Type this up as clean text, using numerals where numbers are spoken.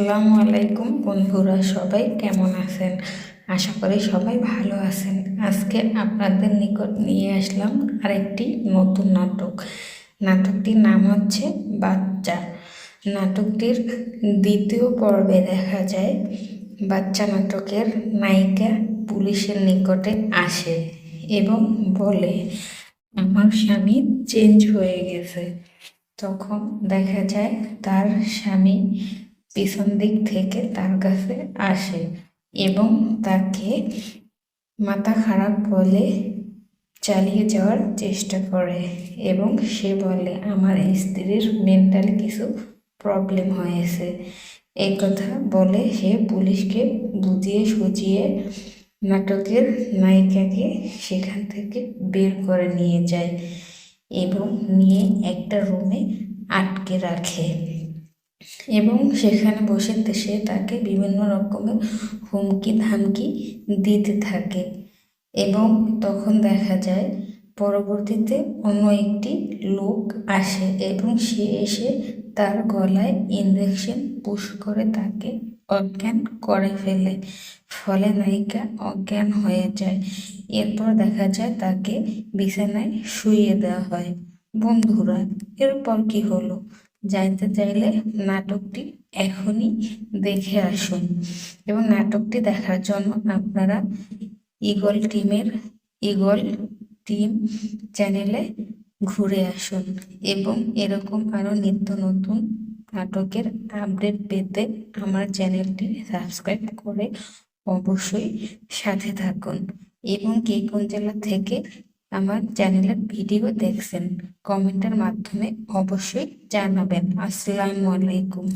আসসালামু আলাইকুম বন্ধুরা, সবাই কেমন আছেন? আশা করি সবাই ভালো আছেন। আজকে আপনাদের নিকট নিয়ে আসলাম আরেকটি নতুন নাটক। নাটকটির নাম হচ্ছে বাচ্চা। নাটকটির দ্বিতীয় পর্বে দেখা যায় বাচ্চা নাটকের নায়িকা পুলিশের নিকটে আসে এবং বলে, আমার স্বামী চেঞ্জ হয়ে গেছে। তখন দেখা যায় তার স্বামী পিছন দিক থেকে তার কাছে আসে এবং তাকে মাথা খারাপ বলে চালিয়ে যাওয়ার চেষ্টা করে এবং সে বলে, আমার স্ত্রীর মেন্টাল কিছু প্রবলেম হয়েছে। এই কথা বলে সে পুলিশকে বুঝিয়ে সুঝিয়ে নাটকের নায়িকাকে সেখান থেকে বের করে নিয়ে যায় এবং নিয়ে একটা রুমে আটকে রাখে এবং সেখানে বসে সে তাকে বিভিন্ন রকমের হুমকি ধামকি দিতে থাকে এবং তখন দেখা যায় পরবর্তীতে অন্য একটি লোক আসে এবং সে এসে তার গলায় ইঞ্জেকশন পুশ করে তাকে অজ্ঞান করে ফেলে। ফলে নায়িকা অজ্ঞান হয়ে যায়। এরপর দেখা যায় তাকে বিছানায় শুইয়ে দেওয়া হয়। বন্ধুরা, এরপর কি হলো জানতে চাইলে নাটকটি এখনই দেখে আসুন এবং নাটকটি দেখার জন্য আপনারা ইগল টিম চ্যানেলে ঘুরে আসুন এবং এরকম আরও নিত্য নতুন নাটকের আপডেট পেতে আমার চ্যানেলটি সাবস্ক্রাইব করে অবশ্যই সাথে থাকুন এবং কে কোন জেলা থেকে আমার চ্যানেলের ভিডিও দেখছেন কমেন্টের মাধ্যমে অবশ্যই জানাবেন। আসসালামু আলাইকুম।